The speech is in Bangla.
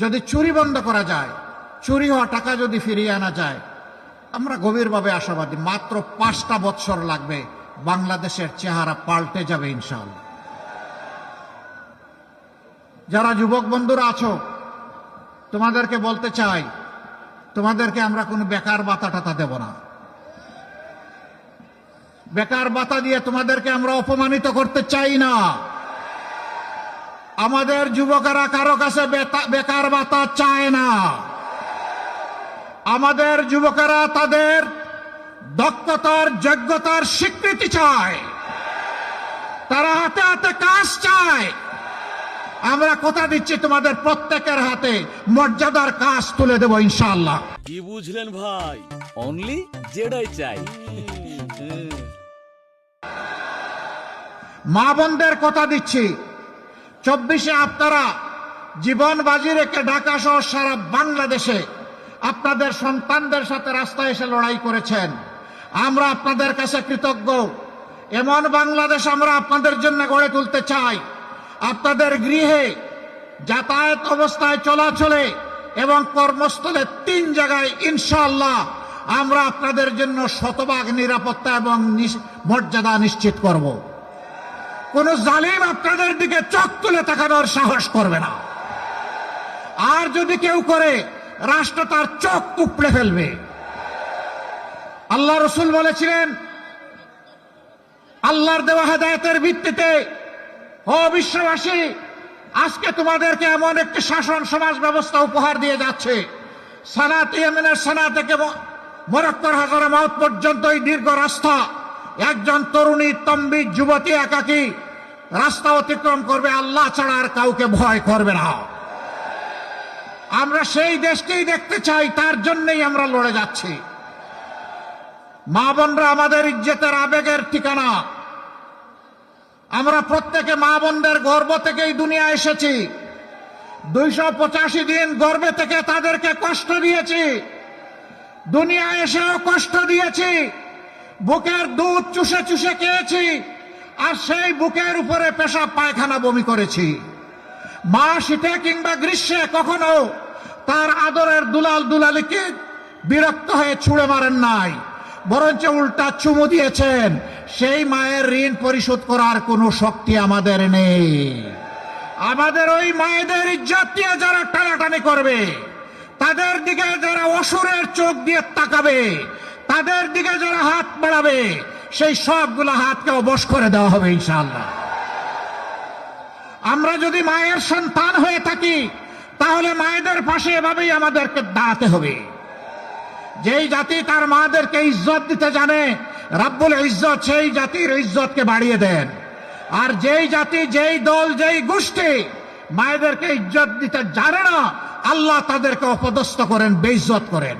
যদি চুরি বন্ধ করা যায়, চুরি হওয়া টাকা যদি ফিরিয়ে আনা যায়, আমরা গভীরভাবে আশাবাদী মাত্র 5টা বৎসর লাগবে, বাংলাদেশের চেহারা পাল্টে যাবে ইনশাআল্লাহ। যারা যুবক বন্ধুরা আছো, তোমাদেরকে বলতে চাই, তোমাদেরকে আমরা কোনো বেকার ভাতা টাতা দেব না। বেকার ভাতা দিয়ে তোমাদেরকে আমরা অপমানিত করতে চাই না। আমাদের যুবকেরা কারো কাছে বেকার ভাতা চায় না। আমাদের যুবকেরা তাদের দক্ষতার, যোগ্যতার স্বীকৃতি চায়। তারা হাতে হাতে কাজ চায়। আমরা কথা দিচ্ছি, তোমাদের প্রত্যেকের হাতে মর্যাদার কাজ তুলে দেব ইনশাআল্লাহ। কি বুঝলেন ভাই? অনলি যেটাই চাই। মা বোনদের কথা দিচ্ছি, 24-এ আপনারা জীবন বাজি রেখে ঢাকা সহ সারা বাংলাদেশে আপনাদের সন্তানদের সাথে রাস্তায় এসে লড়াই করেছেন। আমরা আপনাদের কাছে কৃতজ্ঞ। এমন বাংলাদেশ আমরা আপনাদের জন্য গড়ে তুলতে চাই। আপনাদের গৃহে, যাতায়াত অবস্থায়, চলাচলে এবং কর্মস্থলে 3 জায়গায় ইনশাআল্লাহ আমরা আপনাদের জন্য শতভাগ নিরাপত্তা এবং মর্যাদা নিশ্চিত করব। কোন জালিম আপনাদের দিকে চোখ তুলে তাকানোর সাহস করবে না। আর যদি কেউ করে, রাষ্ট্র তার চোখ উপড়ে ফেলবে। আল্লাহ রসুল বলেছিলেন, আল্লাহর দেওয়া হেদায়েতের ভিত্তিতে, ও বিশ্ববাসী, আজকে তোমাদেরকে এমন একটি শাসন সমাজ ব্যবস্থা উপহার দিয়ে যাচ্ছে, সানাত ইয়েমেনের সানা থেকে মরক্কোর হাজারামাউত পর্যন্ত এই দীর্ঘ রাস্তা একজন তরুণী, তম্বি, যুবতী একাকী রাস্তা অতিক্রম করবে, আল্লাহ ছাড়া আর কাউকে ভয় করবে না। আমরা সেই দেশকেই দেখতে চাই, তার জন্যই আমরা লড়ে যাচ্ছি। মা বোনরা আমাদের ইজ্জতের, আবেগের ঠিকানা। আমরা প্রত্যেকে মা বোনদের গর্ভ থেকেই দুনিয়া এসেছি। 285 দিন গর্ভে থেকে তাদেরকে কষ্ট দিয়েছি, দুনিয়া এসেও কষ্ট দিয়েছি, বুকের দুধ চুষে চুষে খেয়েছি, আর সেই বুকের উপরে পেশাব পায়খানা বমি করেছি। মা শীতে কিংবা গ্রীষ্মে কখনো তার আদরের দুলাল দুলালিকে বিরক্ত হয়ে ছুঁড়ে মারেন নাই, বরঞ্চ উল্টা চুমু দিয়েছেন। সেই মায়ের ঋণ পরিশোধ করার কোনো শক্তি আমাদের নেই। আমাদের ওই মায়েদের ইজ্জত দিয়ে যারা টানাটানি করবে, তাদের দিকে যারা অসুরের চোখ দিয়ে তাকাবে, তাদের দিকে যারা হাত বাড়াবে, সেই সবগুলো হাতকে অবশ করে দেওয়া হবে ইনশাআল্লাহ। আমরা যদি মায়ের সন্তান হয়ে থাকি, তাহলে মায়েদের পাশে এভাবেই আমাদেরকে দাঁড়াতে হবে। যেই জাতি তার মাদেরকে ইজ্জত দিতে জানে, রাব্বুল ইজ্জত সেই জাতির ইজ্জতকে বাড়িয়ে দেন। আর যেই জাতি, যেই দল, যেই গোষ্ঠী মায়েদেরকে ইজ্জত দিতে জানে না, আল্লাহ তাদেরকে অপদস্থ করেন, বেইজ্জত করেন।